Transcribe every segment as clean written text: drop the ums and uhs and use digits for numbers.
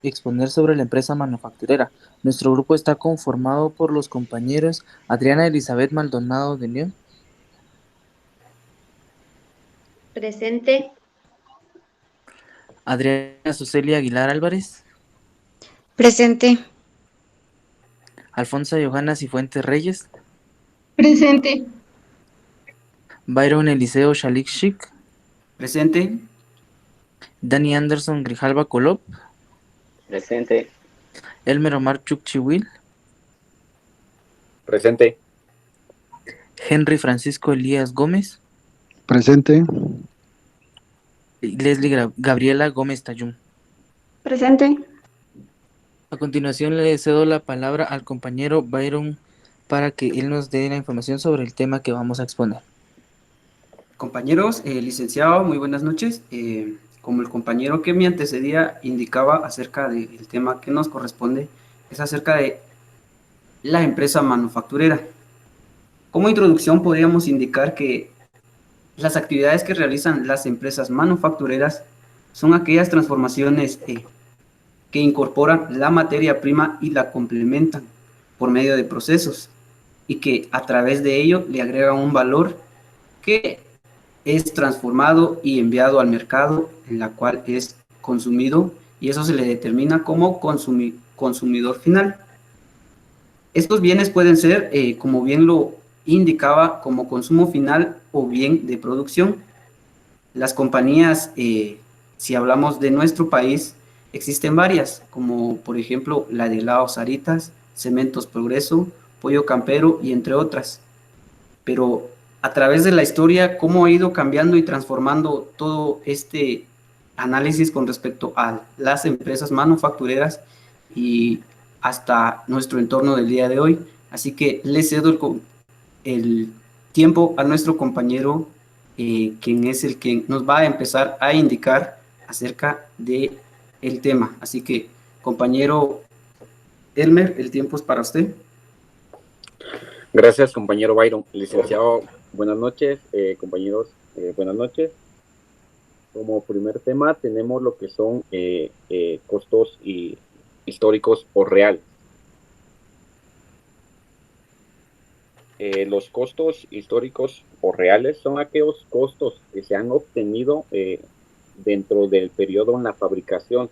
exponer sobre la empresa manufacturera. Nuestro grupo está conformado por los compañeros Adriana Elizabeth Maldonado de León, Presente, Adriana Sucelia Aguilar Álvarez, Presente. Alfonso Johanna Cifuentes Reyes, Presente. Byron Eliseo Shalik Shik, Presente. Dani Anderson Grijalva Colop, Presente. Elmer Omar Chukchiwil, Presente. Henry Francisco Elías Gómez Presente. y Leslie Gabriela Gómez Tayum. Presente. A continuación le cedo la palabra al compañero Byron para que él nos dé la información sobre el tema que vamos a exponer. Compañeros, licenciado, muy buenas noches. Como el compañero que me antecedía indicaba acerca del tema que nos corresponde, es acerca de la empresa manufacturera. Como introducción podríamos indicar que las actividades que realizan las empresas manufactureras son aquellas transformaciones que incorporan la materia prima y la complementan por medio de procesos y que a través de ello le agregan un valor que es transformado y enviado al mercado, en la cual es consumido, y eso se le determina como consumidor final. Estos bienes pueden ser, como bien lo indicaba, como consumo final o bien de producción. Las compañías, si hablamos de nuestro país, existen varias, como por ejemplo la de Helados Saritas, Cementos Progreso, Pollo Campero y entre otras. Pero a través de la historia, cómo ha ido cambiando y transformando todo este análisis con respecto a las empresas manufactureras y hasta nuestro entorno del día de hoy. Así que le cedo el tiempo a nuestro compañero, quien es el que nos va a empezar a indicar acerca de el tema. Así que, compañero Elmer, el tiempo es para usted. Gracias, compañero Byron. Licenciado, buenas noches. Compañeros, buenas noches. Como primer tema tenemos lo que son costos históricos o reales. Los costos históricos o reales son aquellos costos que se han obtenido dentro del periodo en la fabricación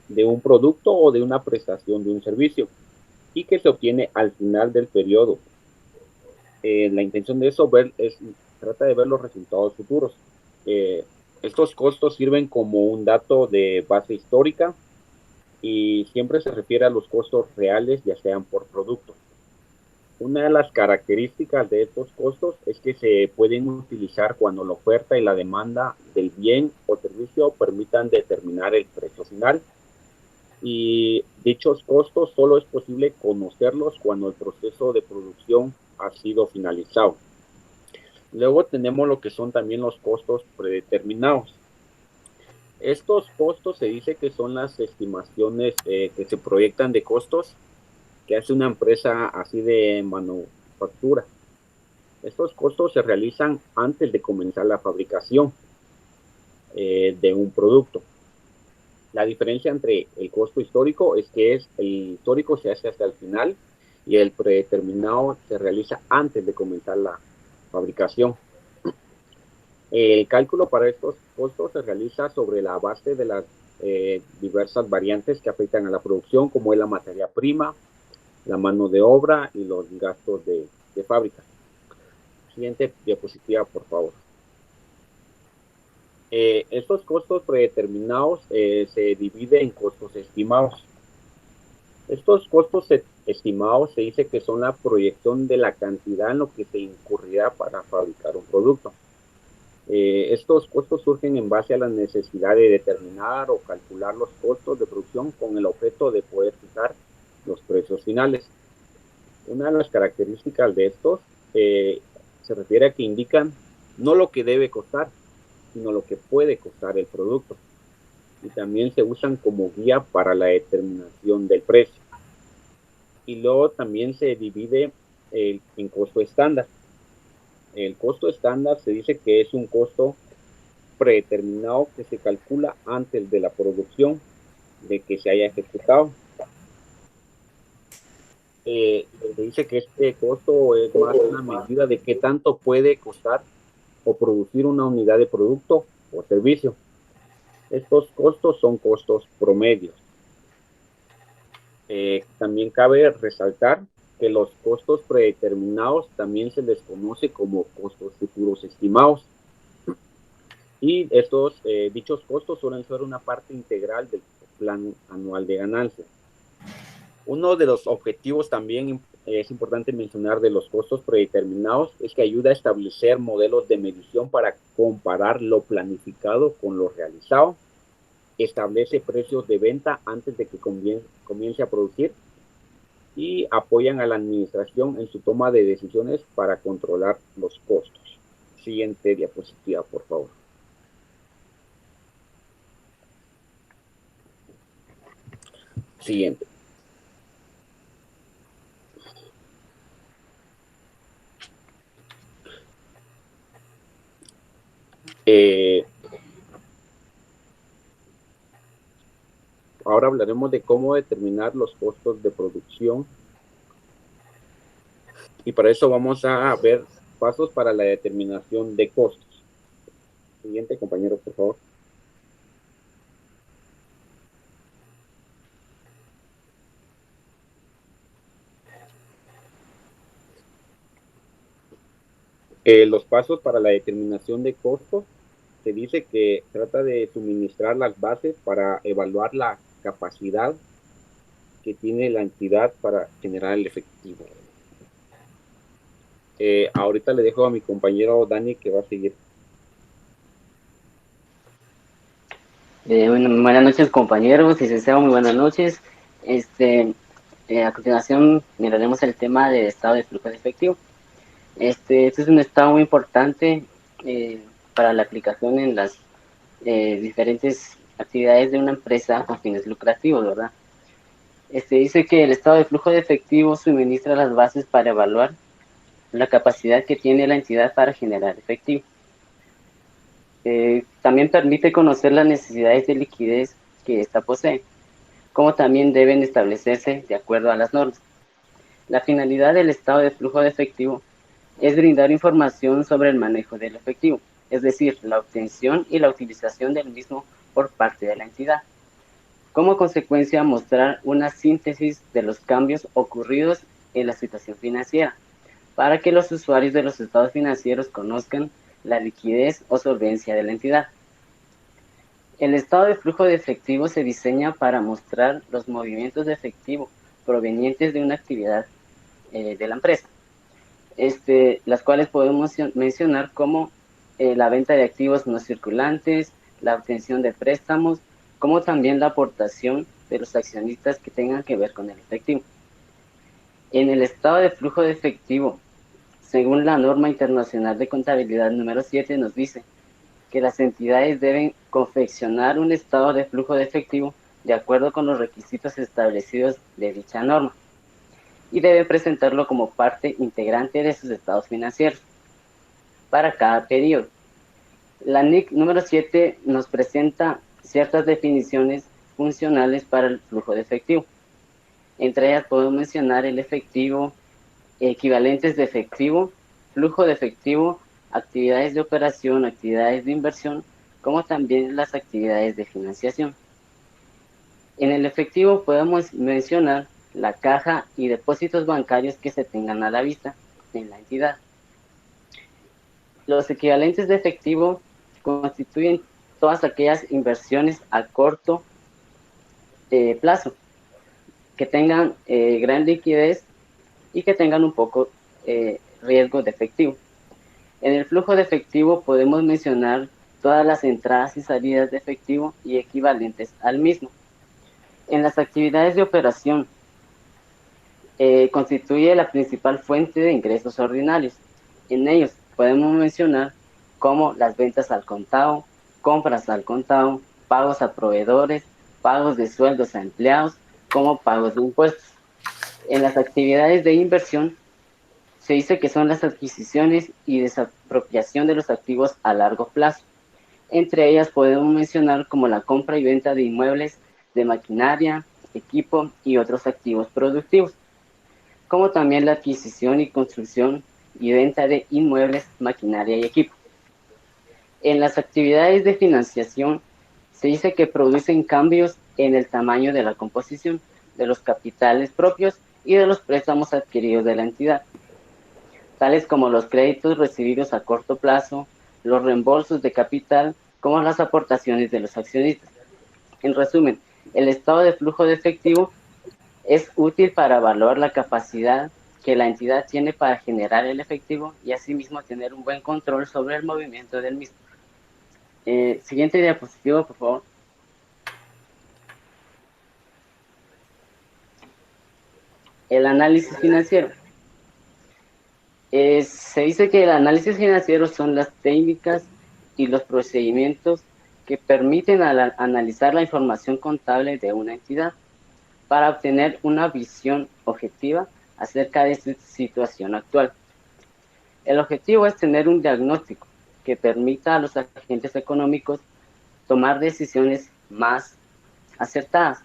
de un producto o de una prestación de un servicio y que se obtiene al final del periodo. La intención de eso trata de ver los resultados futuros. Estos costos sirven como un dato de base histórica y siempre se refiere a los costos reales, ya sean por producto. Una de las características de estos costos es que se pueden utilizar cuando la oferta y la demanda del bien o servicio permitan determinar el precio final. Y dichos costos solo es posible conocerlos cuando el proceso de producción ha sido finalizado. Luego tenemos lo que son también los costos predeterminados. Estos costos se dice que son las estimaciones que se proyectan de costos que hace una empresa así de manufactura. Estos costos se realizan antes de comenzar la fabricación de un producto. La diferencia entre el costo histórico es que el histórico se hace hasta el final y el predeterminado se realiza antes de comenzar la fabricación. El cálculo para estos costos se realiza sobre la base de las diversas variantes que afectan a la producción, como es la materia prima, la mano de obra y los gastos de fábrica. Siguiente diapositiva, por favor. Estos costos predeterminados se dividen en costos estimados. Estos costos estimados se dice que son la proyección de la cantidad en lo que se incurrirá para fabricar un producto. Estos costos surgen en base a la necesidad de determinar o calcular los costos de producción con el objeto de poder fijar los precios finales. Una de las características de estos se refiere a que indican no lo que debe costar, sino lo que puede costar el producto. Y también se usan como guía para la determinación del precio. Y luego también se divide en costo estándar. El costo estándar se dice que es un costo predeterminado que se calcula antes de la producción de que se haya ejecutado. Se dice que este costo es más una medida de qué tanto puede costar o producir una unidad de producto o servicio. Estos costos son costos promedios. También cabe resaltar que los costos predeterminados también se les conoce como costos futuros estimados. Y estos dichos costos suelen ser una parte integral del plan anual de ganancias. Uno de los objetivos también es importante mencionar de los costos predeterminados es que ayuda a establecer modelos de medición para comparar lo planificado con lo realizado, establece precios de venta antes de que comience a producir y apoyan a la administración en su toma de decisiones para controlar los costos. Siguiente diapositiva, por favor. Siguiente. Ahora hablaremos de cómo determinar los costos de producción. Y para eso vamos a ver pasos para la determinación de costos. Siguiente, compañero, por favor. Los pasos para la determinación de costos, se dice que trata de suministrar las bases para evaluar la capacidad que tiene la entidad para generar el efectivo. Ahorita le dejo a mi compañero Dani que va a seguir. Buenas noches, compañeros, licenciado, muy buenas noches. A continuación miraremos el tema del estado de flujo de efectivo. Este es un estado muy importante para la aplicación en las diferentes actividades de una empresa con fines lucrativos, ¿verdad? Dice que el estado de flujo de efectivo suministra las bases para evaluar la capacidad que tiene la entidad para generar efectivo. También permite conocer las necesidades de liquidez que ésta posee, como también deben establecerse de acuerdo a las normas. La finalidad del estado de flujo de efectivo es brindar información sobre el manejo del efectivo, es decir, la obtención y la utilización del mismo por parte de la entidad. Como consecuencia, mostrar una síntesis de los cambios ocurridos en la situación financiera, para que los usuarios de los estados financieros conozcan la liquidez o solvencia de la entidad. El estado de flujo de efectivo se diseña para mostrar los movimientos de efectivo provenientes de una actividad de la empresa, las cuales podemos mencionar como la venta de activos no circulantes, la obtención de préstamos, como también la aportación de los accionistas que tengan que ver con el efectivo. En el estado de flujo de efectivo, según la norma internacional de contabilidad número 7, nos dice que las entidades deben confeccionar un estado de flujo de efectivo de acuerdo con los requisitos establecidos de dicha norma y deben presentarlo como parte integrante de sus estados financieros para cada periodo. La NIC número 7 nos presenta ciertas definiciones funcionales para el flujo de efectivo. Entre ellas podemos mencionar el efectivo, equivalentes de efectivo, flujo de efectivo, actividades de operación, actividades de inversión, como también las actividades de financiación. En el efectivo podemos mencionar la caja y depósitos bancarios que se tengan a la vista en la entidad. Los equivalentes de efectivo constituyen todas aquellas inversiones a corto plazo, que tengan gran liquidez y que tengan un poco riesgo de efectivo. En el flujo de efectivo podemos mencionar todas las entradas y salidas de efectivo y equivalentes al mismo. En las actividades de operación, constituye la principal fuente de ingresos ordinarios. En ellos podemos mencionar como las ventas al contado, compras al contado, pagos a proveedores, pagos de sueldos a empleados, como pagos de impuestos. En las actividades de inversión, se dice que son las adquisiciones y desapropiación de los activos a largo plazo. Entre ellas podemos mencionar como la compra y venta de inmuebles, de maquinaria, equipo y otros activos productivos, como también la adquisición y construcción y venta de inmuebles, maquinaria y equipo. En las actividades de financiación se dice que producen cambios en el tamaño de la composición de los capitales propios y de los préstamos adquiridos de la entidad, tales como los créditos recibidos a corto plazo, los reembolsos de capital, como las aportaciones de los accionistas. En resumen, el estado de flujo de efectivo es útil para evaluar la capacidad que la entidad tiene para generar el efectivo y asimismo tener un buen control sobre el movimiento del mismo. Siguiente diapositiva, por favor. El análisis financiero. Se dice que el análisis financiero son las técnicas y los procedimientos que permiten analizar la información contable de una entidad para obtener una visión objetiva acerca de su situación actual. El objetivo es tener un diagnóstico que permita a los agentes económicos tomar decisiones más acertadas.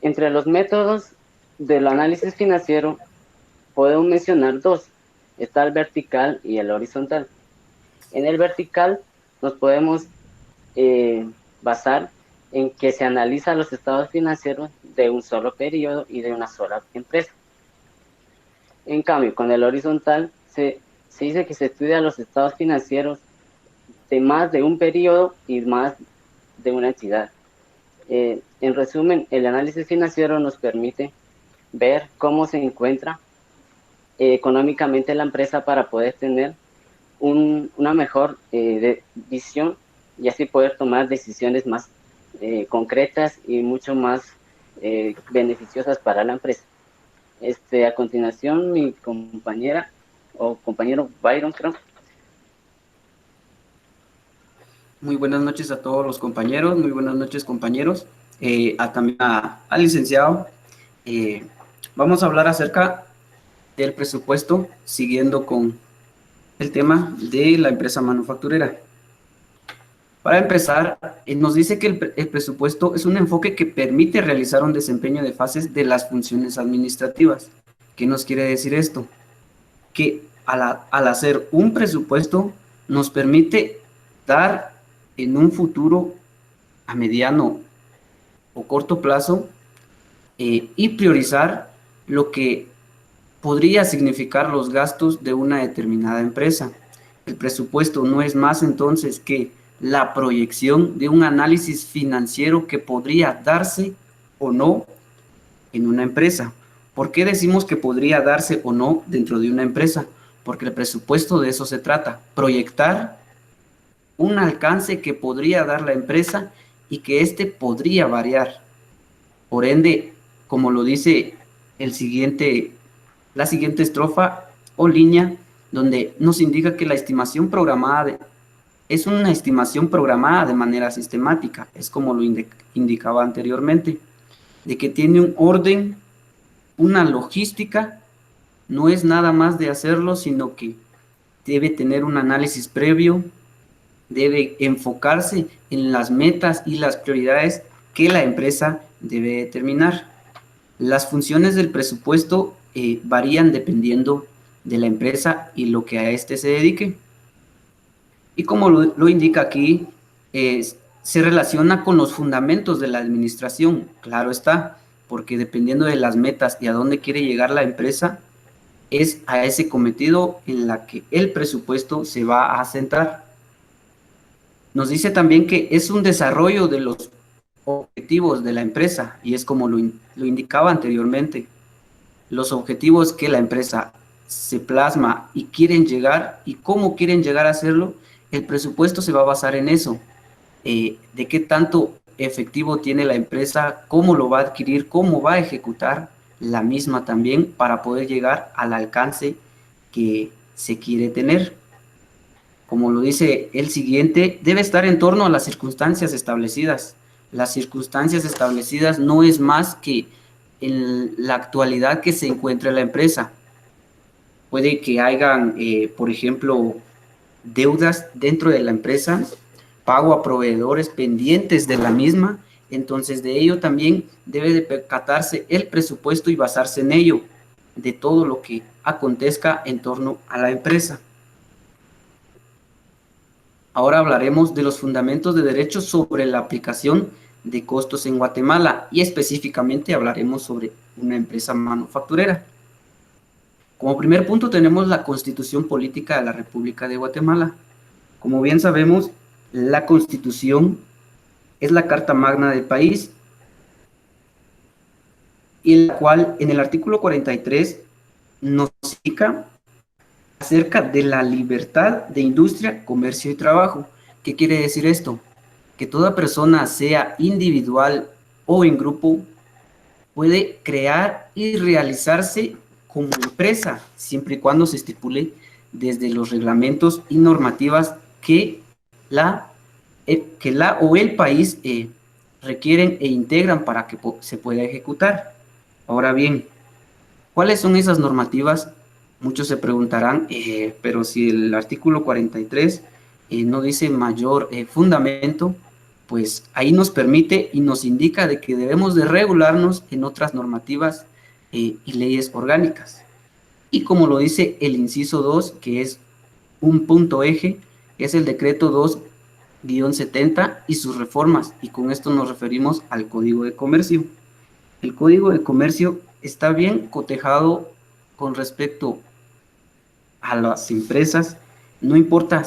Entre los métodos del análisis financiero podemos mencionar dos. Está el vertical y el horizontal. En el vertical nos podemos basar en que se analizan los estados financieros de un solo periodo y de una sola empresa. En cambio, con el horizontal se dice que se estudia los estados financieros de más de un periodo y más de una entidad. En resumen, el análisis financiero nos permite ver cómo se encuentra económicamente la empresa para poder tener una mejor visión y así poder tomar decisiones más concretas y mucho más beneficiosas para la empresa. A continuación, mi compañera o compañero Byron, creo. Muy buenas noches a todos los compañeros, muy buenas noches compañeros, también al licenciado. Vamos a hablar acerca del presupuesto, siguiendo con el tema de la empresa manufacturera. Para empezar, nos dice que el presupuesto es un enfoque que permite realizar un desempeño de fases de las funciones administrativas. ¿Qué nos quiere decir esto? Que al hacer un presupuesto nos permite dar en un futuro a mediano o corto plazo y priorizar lo que podría significar los gastos de una determinada empresa. El presupuesto no es más entonces que la proyección de un análisis financiero que podría darse o no en una empresa. ¿Por qué decimos que podría darse o no dentro de una empresa? Porque el presupuesto de eso se trata, proyectar un alcance que podría dar la empresa y que éste podría variar. Por ende, como lo dice la siguiente estrofa o línea, donde nos indica que la estimación programada es una estimación programada de manera sistemática, es como lo indicaba anteriormente, de que tiene un orden, una logística, no es nada más de hacerlo, sino que debe tener un análisis previo, debe enfocarse en las metas y las prioridades que la empresa debe determinar. Las funciones del presupuesto varían dependiendo de la empresa y lo que a este se dedique. Y como lo indica aquí, se relaciona con los fundamentos de la administración, claro está, porque dependiendo de las metas y a dónde quiere llegar la empresa, es a ese cometido en la que el presupuesto se va a centrar. Nos dice también que es un desarrollo de los objetivos de la empresa, y es como lo indicaba anteriormente, los objetivos que la empresa se plasma y quieren llegar, y cómo quieren llegar a hacerlo. El presupuesto se va a basar en eso, de qué tanto efectivo tiene la empresa, cómo lo va a adquirir, cómo va a ejecutar la misma también para poder llegar al alcance que se quiere tener. Como lo dice el siguiente, debe estar en torno a las circunstancias establecidas. Las circunstancias establecidas no es más que en la actualidad que se encuentra la empresa. Puede que hayan, por ejemplo, deudas dentro de la empresa, pago a proveedores pendientes de la misma, Entonces, de ello también debe de percatarse el presupuesto y basarse en ello, de todo lo que acontezca en torno a la empresa. Ahora hablaremos de los fundamentos de derecho sobre la aplicación de costos en Guatemala y específicamente hablaremos sobre una empresa manufacturera. Como primer punto tenemos la Constitución Política de la República de Guatemala. Como bien sabemos, la Constitución es la Carta Magna del país, y la cual en el artículo 43 nos indica acerca de la libertad de industria, comercio y trabajo. ¿Qué quiere decir esto? Que toda persona, sea individual o en grupo, puede crear y realizarse como empresa, siempre y cuando se estipule desde los reglamentos y normativas que la o el país requieren e integran para que se pueda ejecutar. Ahora bien, ¿cuáles son esas normativas? Muchos se preguntarán, pero si el artículo 43 no dice mayor fundamento, pues ahí nos permite y nos indica de que debemos de regularnos en otras normativas y leyes orgánicas. Y como lo dice el inciso 2, que es un punto eje, es el decreto 2-70 y sus reformas, y con esto nos referimos al Código de Comercio. El Código de Comercio está bien cotejado con respecto a las empresas, no importa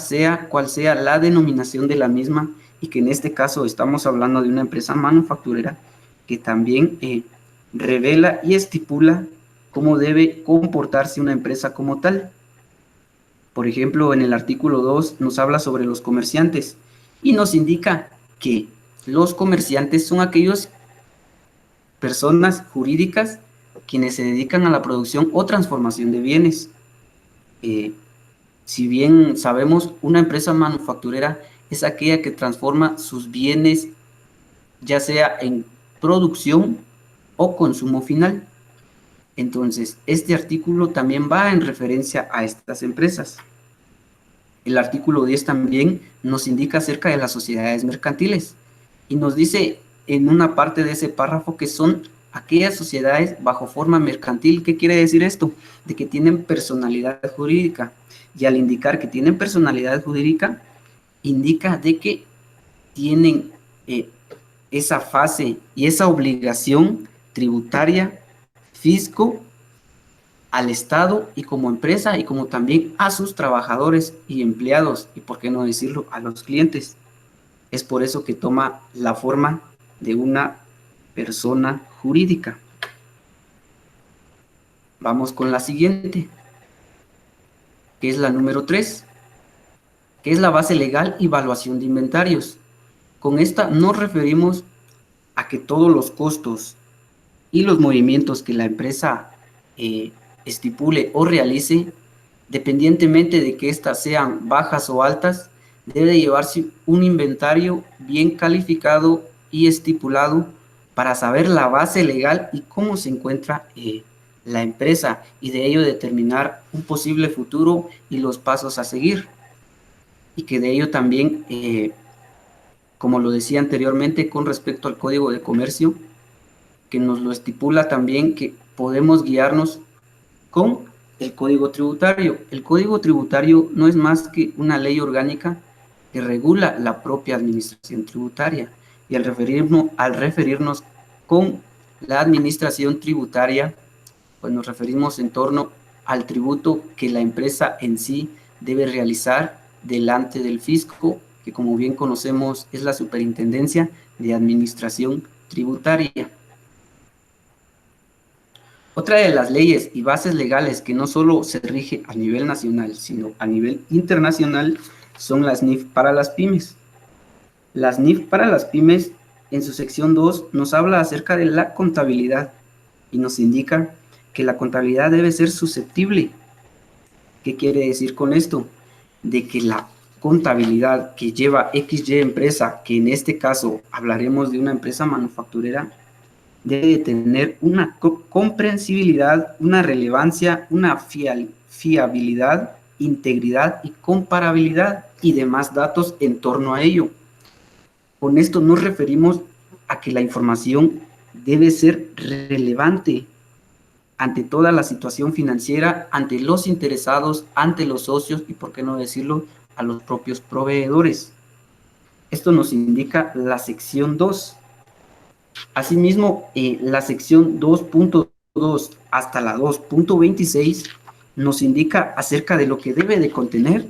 cuál sea la denominación de la misma, y que en este caso estamos hablando de una empresa manufacturera que también revela y estipula cómo debe comportarse una empresa como tal. Por ejemplo, en el artículo 2 nos habla sobre los comerciantes y nos indica que los comerciantes son aquellas personas jurídicas quienes se dedican a la producción o transformación de bienes. Si bien sabemos, una empresa manufacturera es aquella que transforma sus bienes, ya sea en producción o consumo final. Entonces, este artículo también va en referencia a estas empresas. El artículo 10 también nos indica acerca de las sociedades mercantiles y nos dice en una parte de ese párrafo que son aquellas sociedades bajo forma mercantil. ¿Qué quiere decir esto? De que tienen personalidad jurídica, y al indicar que tienen personalidad jurídica, indica de que tienen esa fase y esa obligación tributaria, fisco, al Estado y como empresa, y como también a sus trabajadores y empleados, y por qué no decirlo, a los clientes. Es por eso que toma la forma de una persona jurídica. Vamos con la siguiente, que es la número 3, que es la base legal y evaluación de inventarios. Con esta nos referimos a que todos los costos y los movimientos que la empresa estipule o realice, dependientemente de que éstas sean bajas o altas, debe de llevarse un inventario bien calificado y estipulado para saber la base legal y cómo se encuentra la empresa, y de ello determinar un posible futuro y los pasos a seguir. Y que de ello también, como lo decía anteriormente con respecto al Código de Comercio, que nos lo estipula también, que podemos guiarnos con el Código Tributario. El Código Tributario no es más que una ley orgánica que regula la propia administración tributaria, y al referirnos con la administración tributaria, pues nos referimos en torno al tributo que la empresa en sí debe realizar delante del fisco, que como bien conocemos es la Superintendencia de Administración Tributaria. Otra de las leyes y bases legales que no solo se rige a nivel nacional, sino a nivel internacional, son las NIF para las pymes. Las NIF para las pymes, en su sección 2, nos habla acerca de la contabilidad y nos indica que la contabilidad debe ser susceptible. ¿Qué quiere decir con esto? De que la contabilidad que lleva XY empresa, que en este caso hablaremos de una empresa manufacturera, debe tener una comprensibilidad, una relevancia, una fiabilidad, integridad y comparabilidad y demás datos en torno a ello. Con esto nos referimos a que la información debe ser relevante ante toda la situación financiera, ante los interesados, ante los socios y, por qué no decirlo, a los propios proveedores. Esto nos indica la sección 2. Asimismo, la sección 2.2 hasta la 2.26 nos indica acerca de lo que debe de contener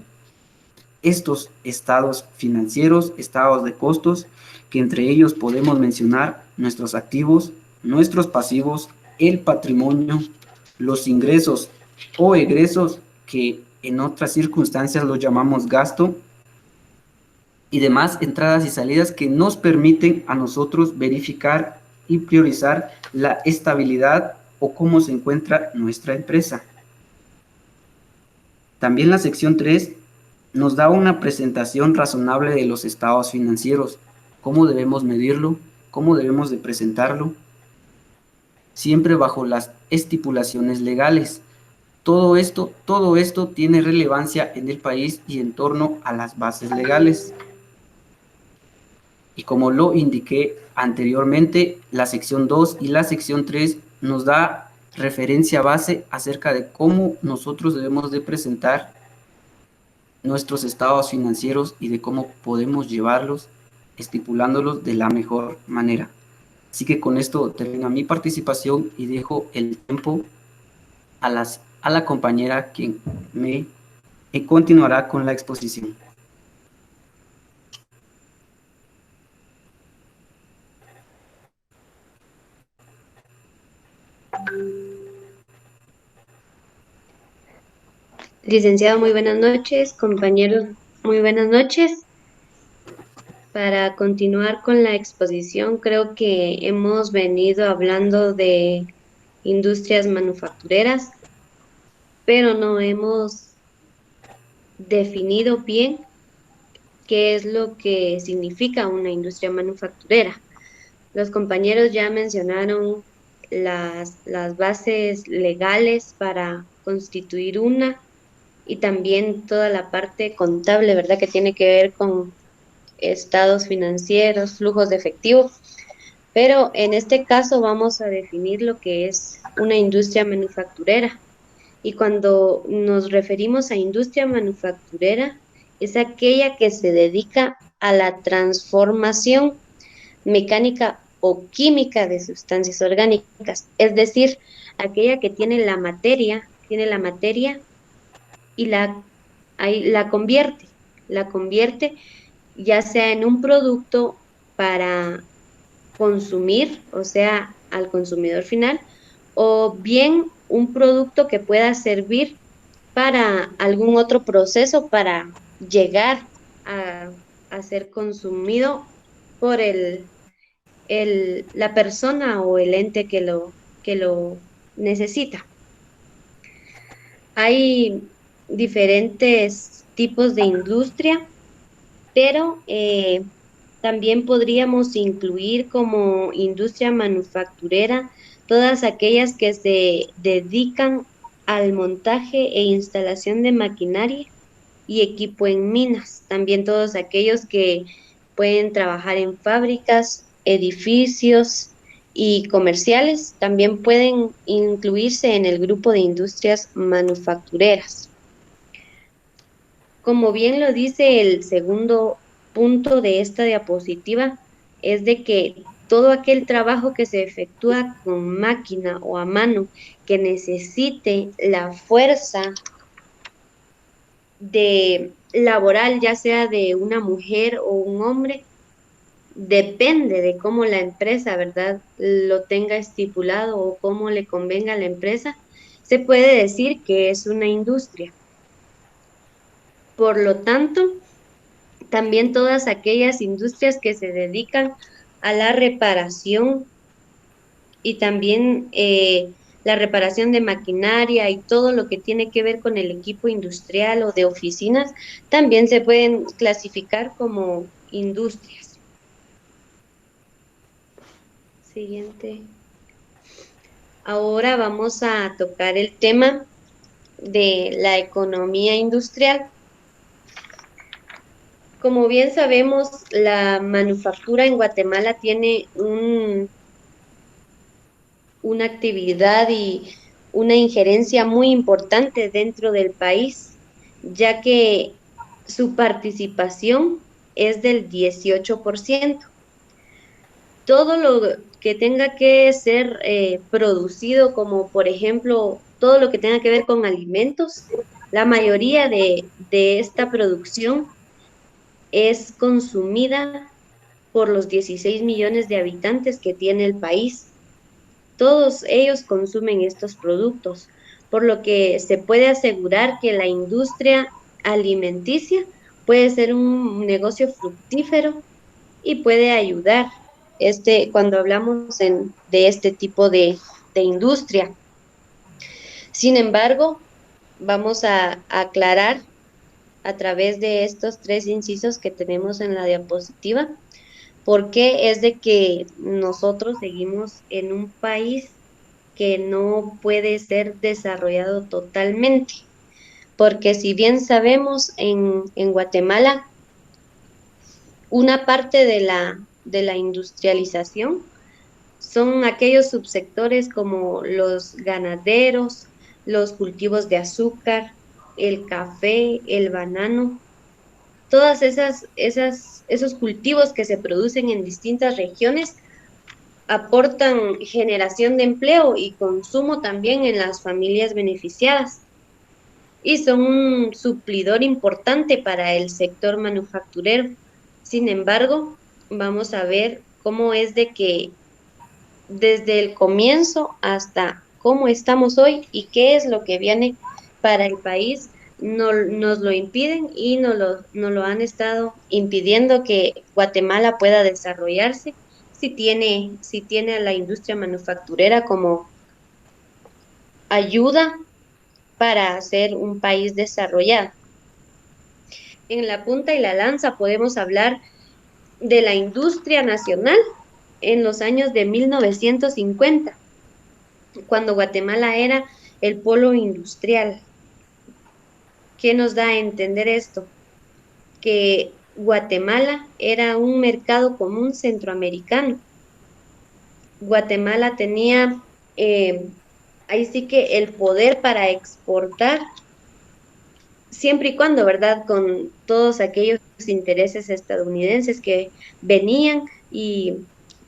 estos estados financieros, estados de costos, que entre ellos podemos mencionar nuestros activos, nuestros pasivos, el patrimonio, los ingresos o egresos, que en otras circunstancias los llamamos gasto, y demás entradas y salidas que nos permiten a nosotros verificar y priorizar la estabilidad o cómo se encuentra nuestra empresa. También la sección 3 nos da una presentación razonable de los estados financieros, cómo debemos medirlo, cómo debemos de presentarlo, siempre bajo las estipulaciones legales. Todo esto tiene relevancia en el país y en torno a las bases legales. Y como lo indiqué anteriormente, la sección 2 y la sección 3 nos da referencia base acerca de cómo nosotros debemos de presentar nuestros estados financieros y de cómo podemos llevarlos, estipulándolos de la mejor manera. Así que con esto termino mi participación y dejo el tiempo a la compañera quien me continuará con la exposición. Licenciado, muy buenas noches. Compañeros, muy buenas noches. Para continuar con la exposición, creo que hemos venido hablando de industrias manufactureras, pero no hemos definido bien qué es lo que significa una industria manufacturera. Los compañeros ya mencionaron las bases legales para constituir una, y también toda la parte contable, ¿verdad?, que tiene que ver con estados financieros, flujos de efectivo. Pero en este caso vamos a definir lo que es una industria manufacturera. Y cuando nos referimos a industria manufacturera, es aquella que se dedica a la transformación mecánica o química de sustancias orgánicas, es decir, aquella que tiene la materia y la convierte ya sea en un producto para consumir, o sea, al consumidor final, o bien un producto que pueda servir para algún otro proceso para llegar a ser consumido por la persona o el ente que lo necesita. Hay diferentes tipos de industria, pero también podríamos incluir como industria manufacturera todas aquellas que se dedican al montaje e instalación de maquinaria y equipo en minas. También todos aquellos que pueden trabajar en fábricas, edificios y comerciales también pueden incluirse en el grupo de industrias manufactureras. Como bien lo dice el segundo punto de esta diapositiva, es de que todo aquel trabajo que se efectúa con máquina o a mano que necesite la fuerza laboral, ya sea de una mujer o un hombre, depende de cómo la empresa, ¿verdad?, lo tenga estipulado o cómo le convenga a la empresa, se puede decir que es una industria. Por lo tanto, también todas aquellas industrias que se dedican a la reparación y también la reparación de maquinaria y todo lo que tiene que ver con el equipo industrial o de oficinas, también se pueden clasificar como industrias. Siguiente. Ahora vamos a tocar el tema de la economía industrial. Como bien sabemos, la manufactura en Guatemala tiene una actividad y una injerencia muy importante dentro del país, ya que su participación es del 18%. Todo lo que tenga que ser producido, como por ejemplo todo lo que tenga que ver con alimentos, la mayoría de esta producción es consumida por los 16 millones de habitantes que tiene el país. Todos ellos consumen estos productos, por lo que se puede asegurar que la industria alimenticia puede ser un negocio fructífero y puede ayudar cuando hablamos de este tipo de industria. Sin embargo, vamos a aclarar a través de estos tres incisos que tenemos en la diapositiva, por qué es de que nosotros seguimos en un país que no puede ser desarrollado totalmente. Porque si bien sabemos, en Guatemala, una parte de la industrialización son aquellos subsectores como los ganaderos, los cultivos de azúcar, el café, el banano, todas esos cultivos que se producen en distintas regiones aportan generación de empleo y consumo también en las familias beneficiadas y son un suplidor importante para el sector manufacturero. Sin embargo, vamos a ver cómo es de que desde el comienzo hasta cómo estamos hoy y qué es lo que viene para el país, nos lo impiden y nos lo han estado impidiendo que Guatemala pueda desarrollarse si tiene a la industria manufacturera como ayuda para ser un país desarrollado. En la punta y la lanza podemos hablar de la industria nacional en los años de 1950, cuando Guatemala era el polo industrial. ¿Qué nos da a entender esto? Que Guatemala era un mercado común centroamericano. Guatemala tenía ahí sí que el poder para exportar, siempre y cuando, ¿verdad? Con todos aquellos intereses estadounidenses que venían y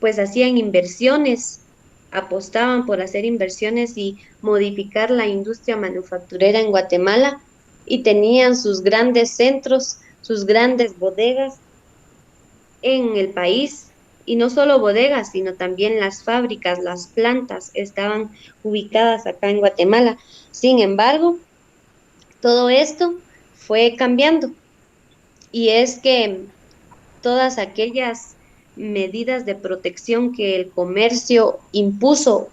pues hacían inversiones, apostaban por hacer inversiones y modificar la industria manufacturera en Guatemala y tenían sus grandes centros, sus grandes bodegas en el país. Y no solo bodegas, sino también las fábricas, las plantas estaban ubicadas acá en Guatemala. Sin embargo, todo esto fue cambiando y es que todas aquellas medidas de protección que el comercio impuso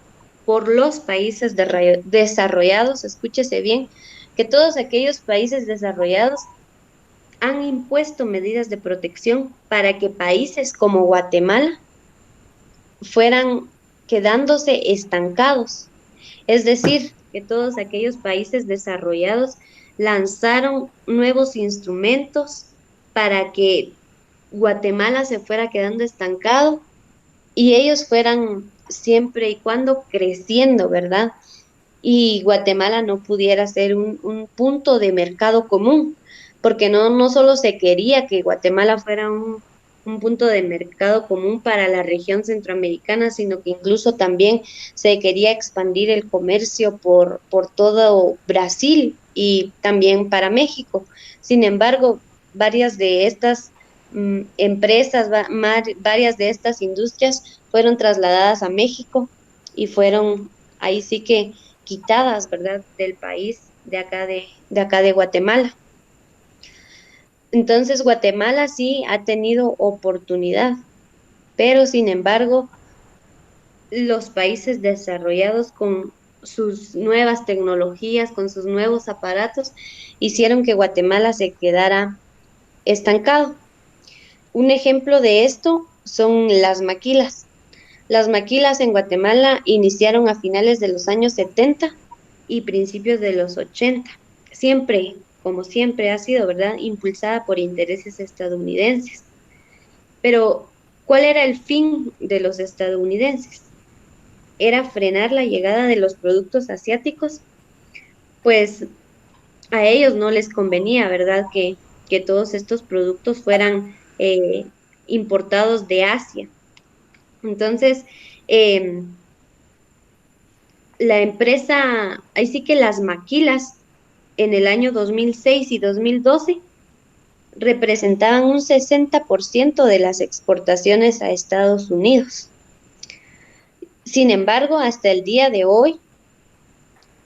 por los países desarrollados, escúchese bien, que todos aquellos países desarrollados han impuesto medidas de protección para que países como Guatemala fueran quedándose estancados. Es decir, que todos aquellos países desarrollados lanzaron nuevos instrumentos para que Guatemala se fuera quedando estancado y ellos fueran siempre y cuando creciendo, ¿verdad? Y Guatemala no pudiera ser un punto de mercado común, porque no solo se quería que Guatemala fuera un punto de mercado común para la región centroamericana, sino que incluso también se quería expandir el comercio por todo Brasil y también para México. Sin embargo, varias de estas empresas, varias de estas industrias fueron trasladadas a México y fueron ahí sí que quitadas, ¿verdad?, del país de acá de Guatemala. Entonces Guatemala sí ha tenido oportunidad, pero sin embargo los países desarrollados con sus nuevas tecnologías, con sus nuevos aparatos, hicieron que Guatemala se quedara estancado. Un ejemplo de esto son las maquilas. Las maquilas en Guatemala iniciaron a finales de los años 70 y principios de los 80. Siempre como siempre ha sido, ¿verdad?, impulsada por intereses estadounidenses. Pero, ¿cuál era el fin de los estadounidenses? ¿Era frenar la llegada de los productos asiáticos? Pues a ellos no les convenía, ¿verdad?, que todos estos productos fueran importados de Asia. Entonces, la empresa, ahí sí que las maquilas en el año 2006 y 2012 representaban un 60% de las exportaciones a Estados Unidos. Sin embargo, hasta el día de hoy,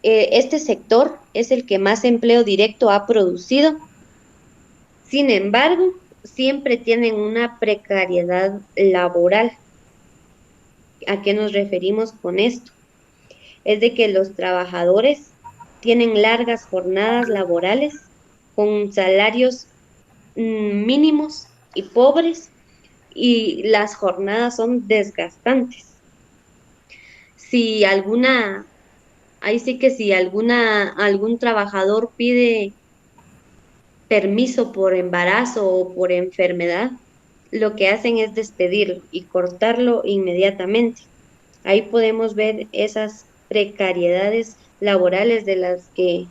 este sector es el que más empleo directo ha producido. Sin embargo, siempre tienen una precariedad laboral. ¿A qué nos referimos con esto? Es de que los trabajadores tienen largas jornadas laborales con salarios mínimos y pobres, y las jornadas son desgastantes. Si alguna, ahí sí que si algún trabajador pide permiso por embarazo o por enfermedad, lo que hacen es despedirlo y cortarlo inmediatamente. Ahí podemos ver esas precariedades laborales de las que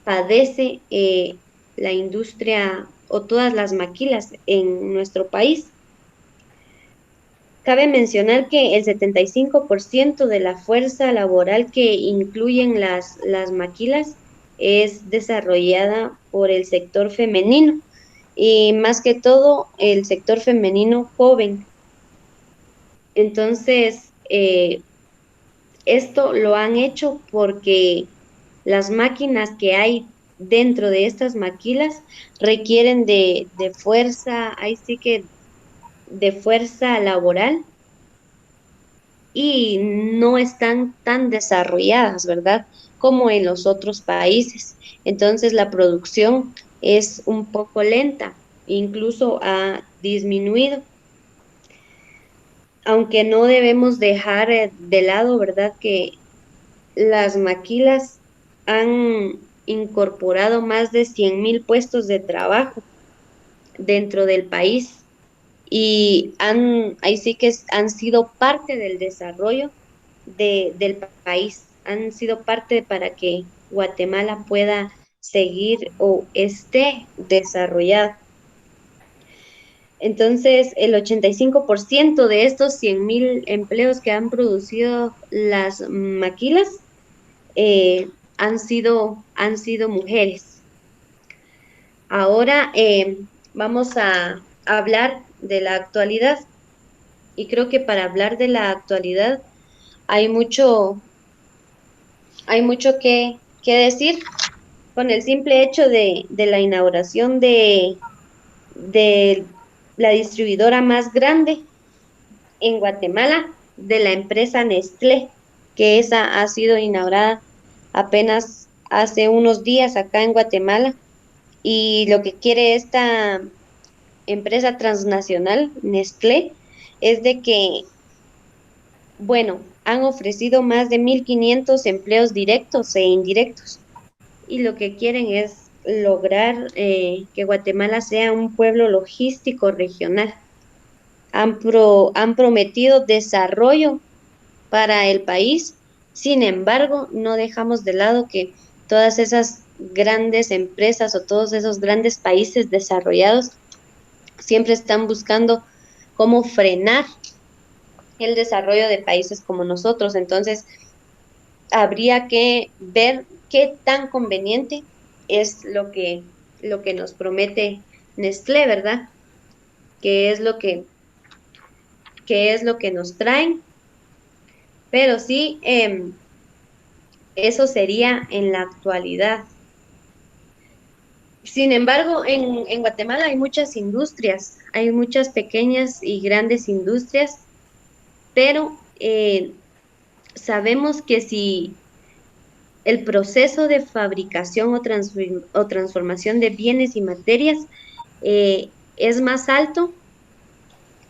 padece la industria o todas las maquilas en nuestro país. Cabe mencionar que el 75% de la fuerza laboral que incluyen las maquilas es desarrollada por el sector femenino, y más que todo el sector femenino joven. Entonces, esto lo han hecho porque las máquinas que hay dentro de estas maquilas requieren de fuerza, ahí sí que de fuerza laboral, y no están tan desarrolladas, ¿verdad?, como en los otros países. Entonces la producción es un poco lenta, incluso ha disminuido. Aunque no debemos dejar de lado, ¿verdad?, que las maquilas han incorporado más de 100,000 puestos de trabajo dentro del país, y ahí sí que han sido parte del desarrollo del país, han sido parte para que Guatemala pueda seguir o esté desarrollado. Entonces, el 85% de estos 100,000 empleos que han producido las maquilas han sido mujeres. Ahora vamos a hablar de la actualidad, y creo que para hablar de la actualidad hay mucho que decir. Con el simple hecho de la inauguración de la distribuidora más grande en Guatemala, de la empresa Nestlé, que esa ha sido inaugurada apenas hace unos días acá en Guatemala, y lo que quiere esta empresa transnacional, Nestlé, es de que, bueno, han ofrecido más de 1,500 empleos directos e indirectos, y lo que quieren es lograr que Guatemala sea un pueblo logístico regional. Han prometido desarrollo para el país. Sin embargo, no dejamos de lado que todas esas grandes empresas o todos esos grandes países desarrollados siempre están buscando cómo frenar el desarrollo de países como nosotros. Entonces, habría que ver qué tan conveniente es lo que nos promete Nestlé, ¿verdad? ¿Qué es lo que nos traen? Pero sí, eso sería en la actualidad. Sin embargo, en Guatemala hay muchas industrias, hay muchas pequeñas y grandes industrias, pero sabemos que si el proceso de fabricación o transformación de bienes y materias es más alto,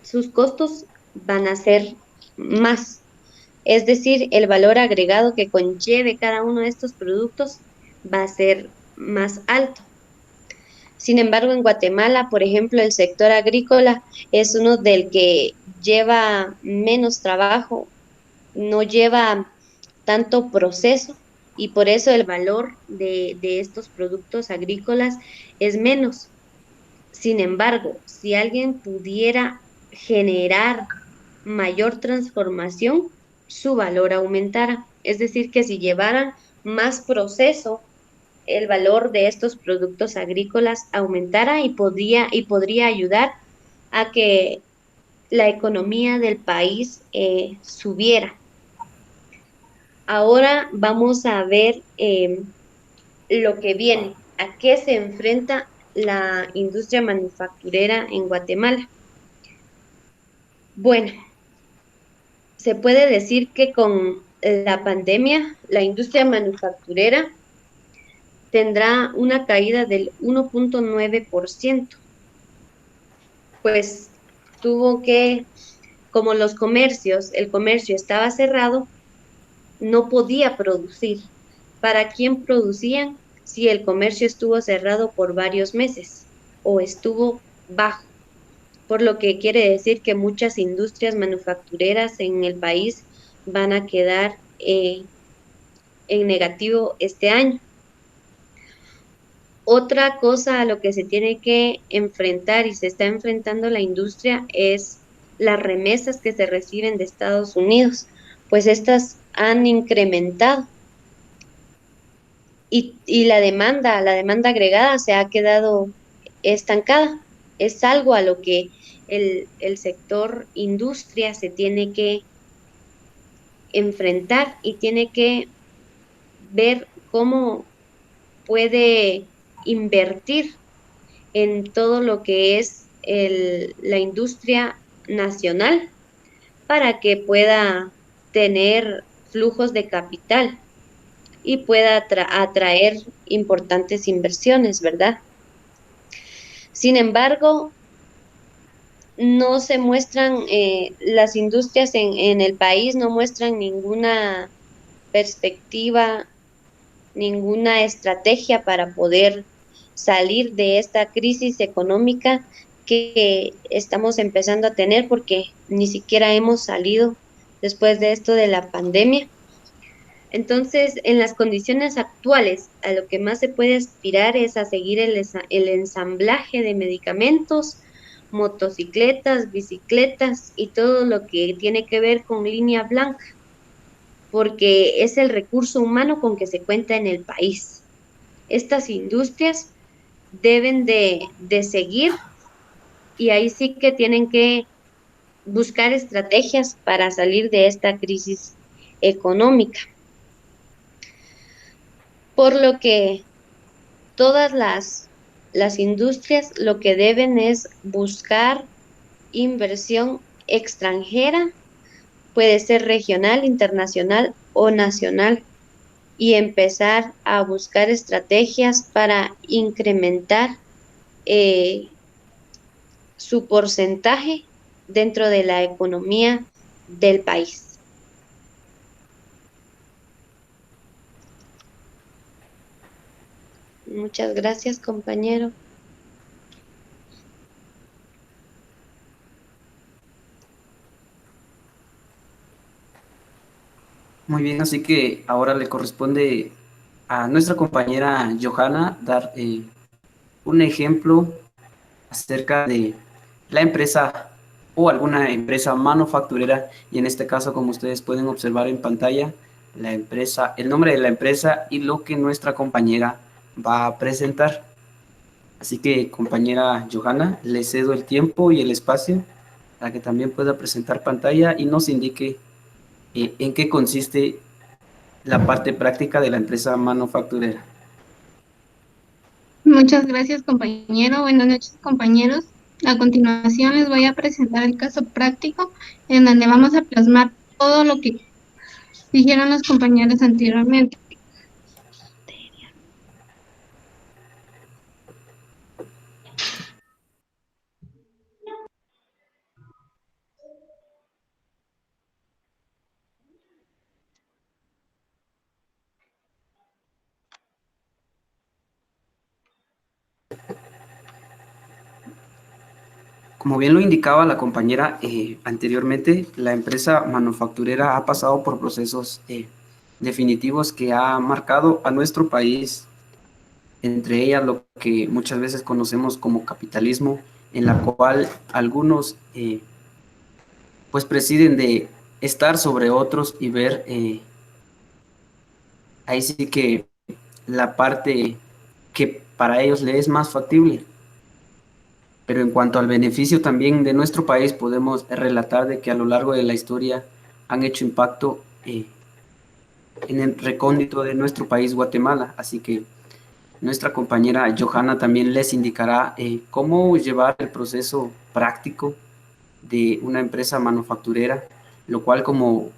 sus costos van a ser más. Es decir, el valor agregado que conlleve cada uno de estos productos va a ser más alto. Sin embargo, en Guatemala, por ejemplo, el sector agrícola es uno del que lleva menos trabajo, no lleva tanto proceso y por eso el valor de estos productos agrícolas es menos. Sin embargo, si alguien pudiera generar mayor transformación, su valor aumentara. Es decir, que si llevaran más proceso, el valor de estos productos agrícolas aumentara y podría ayudar a que la economía del país subiera. Ahora vamos a ver lo que viene, a qué se enfrenta la industria manufacturera en Guatemala. Bueno, se puede decir que con la pandemia, la industria manufacturera tendrá una caída del 1.9%, pues tuvo que, como el comercio estaba cerrado, no podía producir. ¿Para quién producían si el comercio estuvo cerrado por varios meses o estuvo bajo? Por lo que quiere decir que muchas industrias manufactureras en el país van a quedar en negativo este año. Otra cosa a lo que se tiene que enfrentar y se está enfrentando la industria es las remesas que se reciben de Estados Unidos, pues estas han incrementado y la demanda agregada se ha quedado estancada. Es algo a lo que el sector industria se tiene que enfrentar y tiene que ver cómo puede invertir en todo lo que es la industria nacional para que pueda tener flujos de capital y pueda atraer importantes inversiones, ¿verdad? Sin embargo, no se muestran, las industrias en el país no muestran ninguna perspectiva, ninguna estrategia para poder salir de esta crisis económica que estamos empezando a tener porque ni siquiera hemos salido después de esto de la pandemia. Entonces, en las condiciones actuales, a lo que más se puede aspirar es a seguir el ensamblaje de medicamentos, motocicletas, bicicletas y todo lo que tiene que ver con línea blanca, porque es el recurso humano con que se cuenta en el país. Estas industrias deben de seguir y ahí sí que tienen que buscar estrategias para salir de esta crisis económica. Por lo que todas las industrias lo que deben es buscar inversión extranjera, puede ser regional, internacional o nacional, y empezar a buscar estrategias para incrementar su porcentaje dentro de la economía del país. Muchas gracias, compañero. Muy bien, así que ahora le corresponde a nuestra compañera Johanna dar un ejemplo acerca de la empresa o alguna empresa manufacturera, y en este caso, como ustedes pueden observar en pantalla, la empresa, el nombre de la empresa y lo que nuestra compañera va a presentar. Así que, compañera Johanna, le cedo el tiempo y el espacio para que también pueda presentar pantalla y nos indique en qué consiste la parte práctica de la empresa manufacturera. Muchas gracias, compañero. Buenas noches, compañeros. A continuación les voy a presentar el caso práctico en donde vamos a plasmar todo lo que dijeron los compañeros anteriormente. Como bien lo indicaba la compañera anteriormente, la empresa manufacturera ha pasado por procesos definitivos que ha marcado a nuestro país, entre ellas lo que muchas veces conocemos como capitalismo, en la cual algunos pues presiden de estar sobre otros y ver ahí sí que la parte que para ellos le es más factible. Pero en cuanto al beneficio también de nuestro país, podemos relatar de que a lo largo de la historia han hecho impacto en el recóndito de nuestro país, Guatemala. Así que nuestra compañera Johanna también les indicará cómo llevar el proceso práctico de una empresa manufacturera, lo cual, como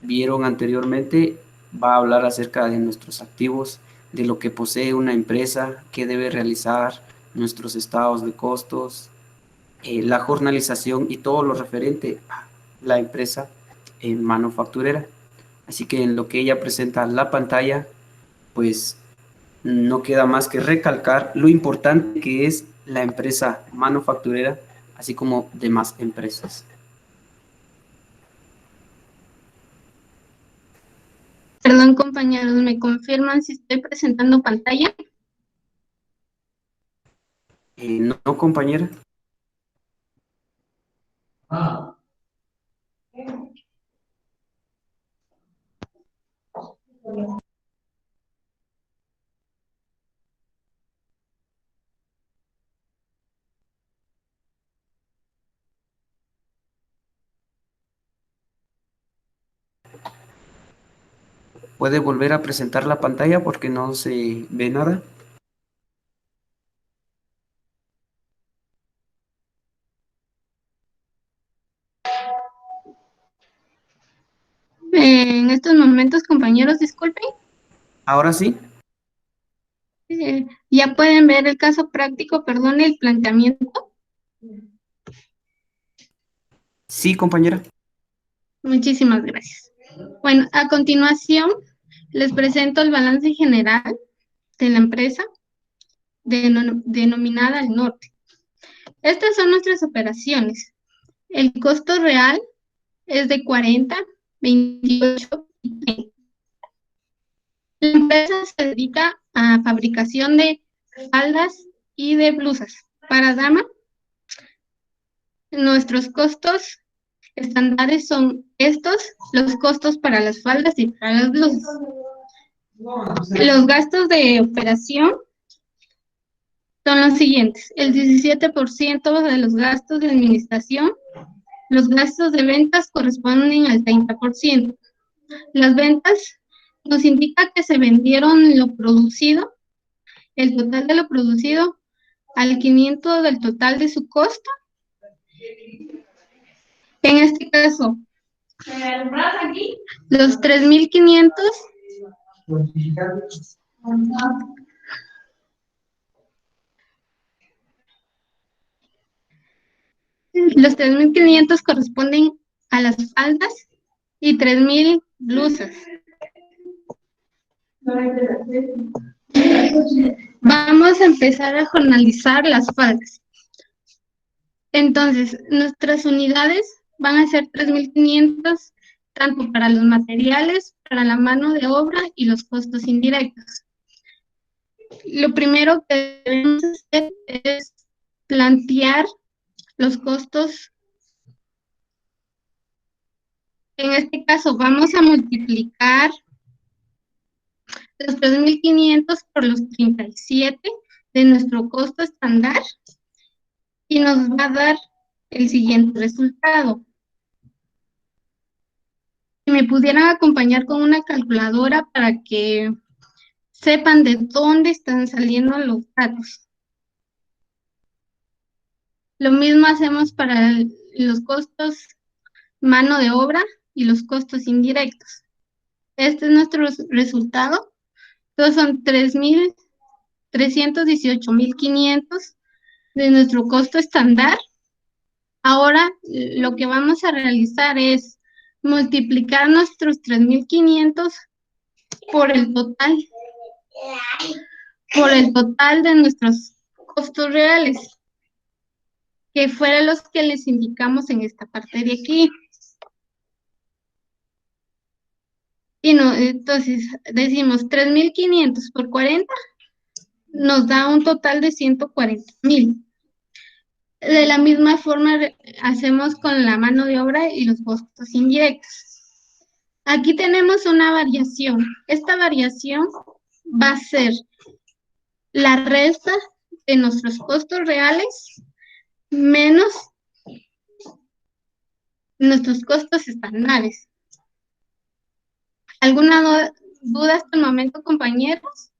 vieron anteriormente, va a hablar acerca de nuestros activos, de lo que posee una empresa, qué debe realizar, nuestros estados de costos, la jornalización y todo lo referente a la empresa manufacturera. Así que en lo que ella presenta la pantalla, pues no queda más que recalcar lo importante que es la empresa manufacturera, así como demás empresas. Perdón, compañeros, ¿me confirman si estoy presentando pantalla? No, compañera. ¿Puede volver a presentar la pantalla porque no se ve nada? En estos momentos, compañeros, disculpen, Ahora sí. ya pueden ver el caso práctico, perdón, el planteamiento. Sí, compañera. Muchísimas gracias. Bueno, a continuación les presento el balance general de la empresa denominada al norte. Estas son nuestras operaciones. El costo real es de 40, 28 y 30. La empresa se dedica a fabricación de faldas y de blusas para dama. Nuestros costos estándares son estos, los costos para las faldas y para las blusas. Los gastos de operación son los siguientes: el 17% de los gastos de administración, los gastos de ventas corresponden al 30%. Las ventas nos indica que se vendieron lo producido, el total de lo producido, al 500 del total de su costo. En este caso, los 3.500 los 3.500 corresponden a las faldas y 3.000 blusas. Vamos a empezar a jornalizar las faldas. Entonces, nuestras unidades van a ser 3.500, tanto para los materiales, para la mano de obra y los costos indirectos. Lo primero que debemos hacer es plantear los costos. En este caso, vamos a multiplicar los 3.500 por los 37 de nuestro costo estándar y nos va a dar el siguiente resultado. Si me pudieran acompañar con una calculadora para que sepan de dónde están saliendo los datos. Lo mismo hacemos para los costos mano de obra y los costos indirectos. Este es nuestro resultado. Todos son 318.500 de nuestro costo estándar. Ahora lo que vamos a realizar es multiplicar nuestros 3.500 por el total de nuestros costos reales. que fueran los que les indicamos en esta parte de aquí. Y no, entonces decimos 3.500 por 40 nos da un total de 140.000. De la misma forma hacemos con la mano de obra y los costos indirectos. Aquí tenemos una variación. Esta variación va a ser la resta de nuestros costos reales menos nuestros costos estándares. ¿Alguna duda hasta el momento, compañeros?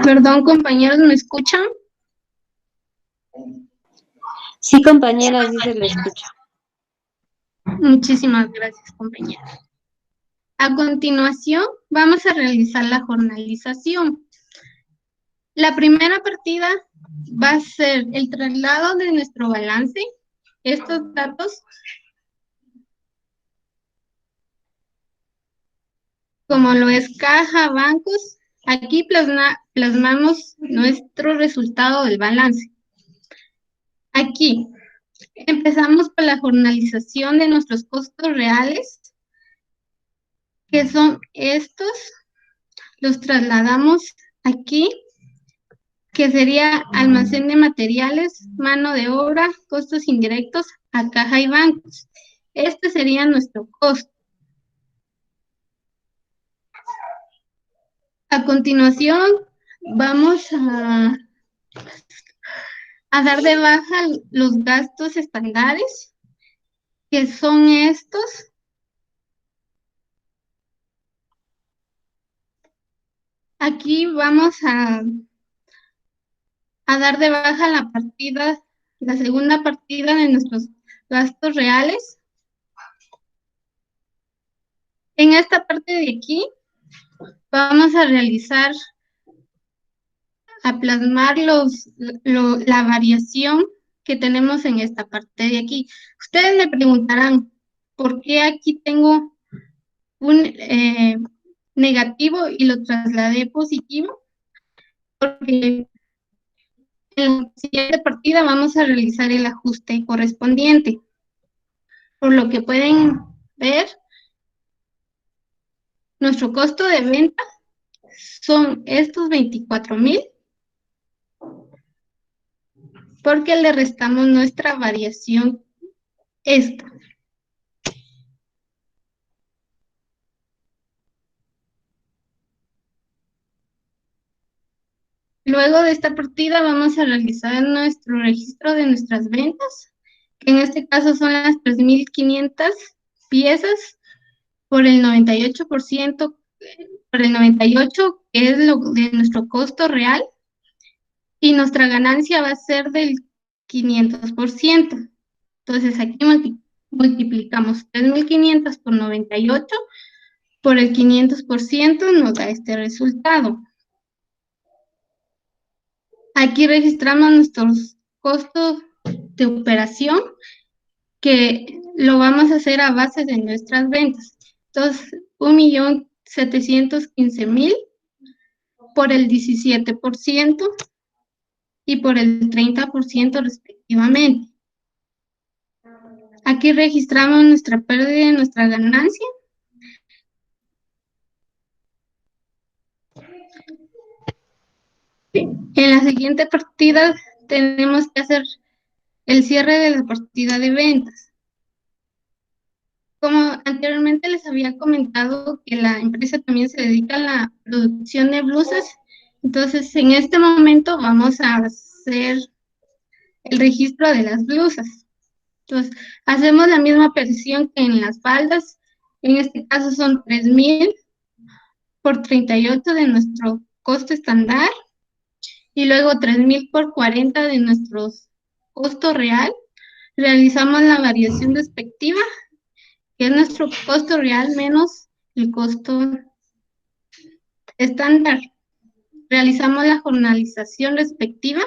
Perdón, compañeros, ¿me escuchan? Sí, compañera, sí se le escucha. Muchísimas gracias, compañeros. A continuación, vamos a realizar la jornalización. La primera partida va a ser el traslado de nuestro balance. Estos datos, como lo es caja, bancos, aquí plasmamos nuestro resultado del balance. Aquí empezamos con la jornalización de nuestros costos reales, que son estos, los trasladamos aquí, que sería almacén de materiales, mano de obra, costos indirectos a caja y bancos. Este sería nuestro costo. A continuación, vamos a dar de baja los gastos estándares, que son estos. Aquí vamos a dar de baja la segunda partida de nuestros gastos reales. En esta parte de aquí vamos a plasmar la variación que tenemos en esta parte de aquí. Ustedes me preguntarán, ¿por qué aquí tengo un negativo y lo trasladé positivo? Porque en la siguiente partida vamos a realizar el ajuste correspondiente. Por lo que pueden ver, nuestro costo de venta son estos 24.000, porque le restamos nuestra variación esta. Luego de esta partida vamos a realizar nuestro registro de nuestras ventas, que en este caso son las 3.500 piezas por el 98%, por el 98%, que es lo de nuestro costo real, y nuestra ganancia va a ser del 500%. Entonces aquí multiplicamos 3.500 por 98 por el 500%, nos da este resultado. Aquí registramos nuestros costos de operación, que lo vamos a hacer a base de nuestras ventas. Entonces, 1.715.000 por el 17% y por el 30% respectivamente. Aquí registramos nuestra pérdida y nuestra ganancia. En la siguiente partida tenemos que hacer el cierre de la partida de ventas. Como anteriormente les había comentado que la empresa también se dedica a la producción de blusas, entonces en este momento vamos a hacer el registro de las blusas. Entonces hacemos la misma operación que en las faldas, en este caso son 3.000 por 38 de nuestro costo estándar, y luego 3.000 por 40 de nuestro costo real. Realizamos la variación respectiva, que es nuestro costo real menos el costo estándar. Realizamos la jornalización respectiva.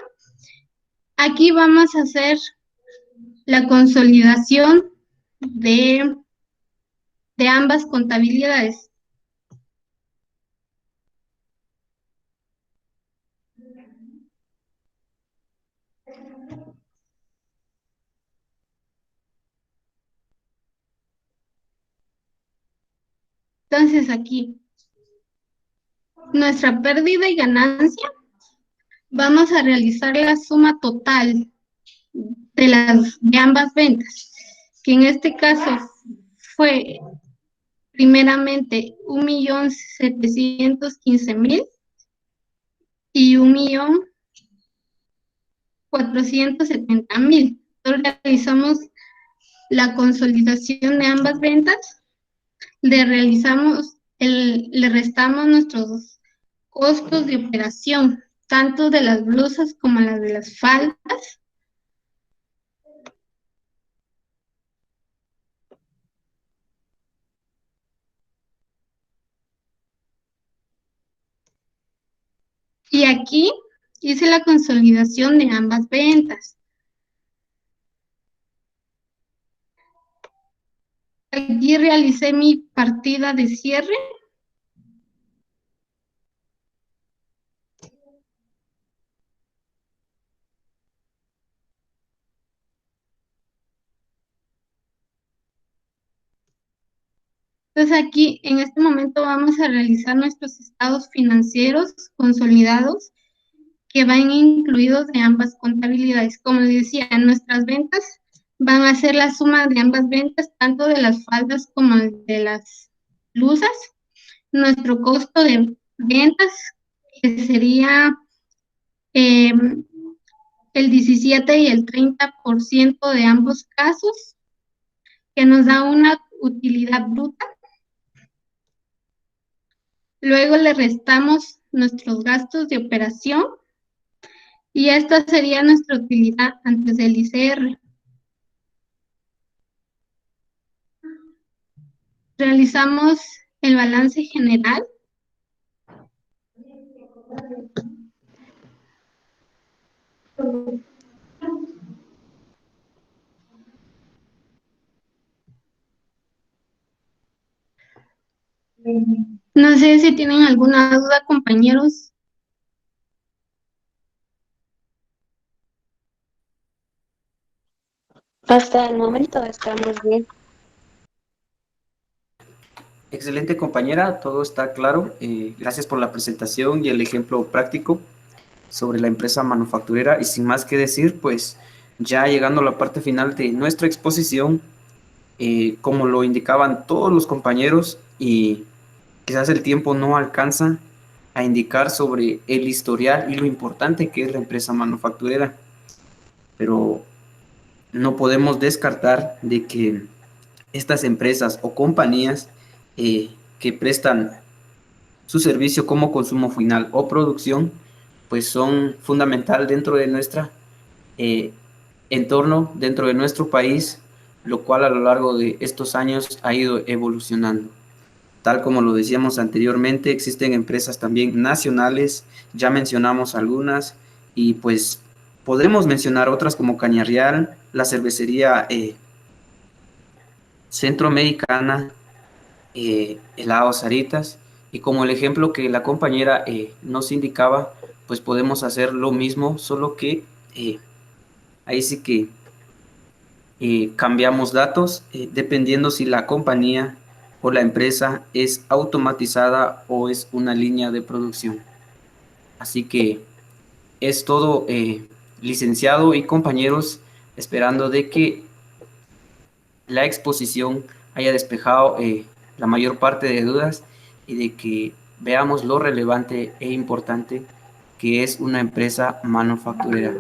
Aquí vamos a hacer la consolidación de de ambas contabilidades. Entonces aquí, nuestra pérdida y ganancia, vamos a realizar la suma total de ambas ventas, que en este caso fue primeramente 1.715.000 y 1.470.000. Entonces realizamos la consolidación de ambas ventas, le restamos nuestros costos de operación, tanto de las blusas como las de las faldas. Y aquí hice la consolidación de ambas ventas. Aquí realicé mi partida de cierre. Entonces aquí en este momento vamos a realizar nuestros estados financieros consolidados que van incluidos de ambas contabilidades. Como les decía, nuestras ventas van a ser la suma de ambas ventas, tanto de las faldas como de las blusas. Nuestro costo de ventas, que sería el 17 y el 30% de ambos casos, que nos da una utilidad bruta. Luego le restamos nuestros gastos de operación y esta sería nuestra utilidad antes del ICR. Realizamos el balance general. No sé si tienen alguna duda, compañeros. Hasta el momento estamos bien. Excelente, compañera, todo está claro. Gracias por la presentación y el ejemplo práctico sobre la empresa manufacturera. Y sin más que decir, pues ya llegando a la parte final de nuestra exposición, como lo indicaban todos los compañeros, y quizás el tiempo no alcanza a indicar sobre el historial y lo importante que es la empresa manufacturera, pero no podemos descartar de que estas empresas o compañías que prestan su servicio como consumo final o producción, pues son fundamental dentro de nuestra entorno, dentro de nuestro país, lo cual a lo largo de estos años ha ido evolucionando. Tal como lo decíamos anteriormente, existen empresas también nacionales, ya mencionamos algunas, y pues podremos mencionar otras como Cañarreal, la cervecería Centroamericana, helados Saritas, y como el ejemplo que la compañera nos indicaba, pues podemos hacer lo mismo, solo que ahí sí que cambiamos datos dependiendo si la compañía o la empresa es automatizada o es una línea de producción. Así que es todo, licenciado y compañeros, esperando de que la exposición haya despejado la mayor parte de dudas y de que veamos lo relevante e importante que es una empresa manufacturera.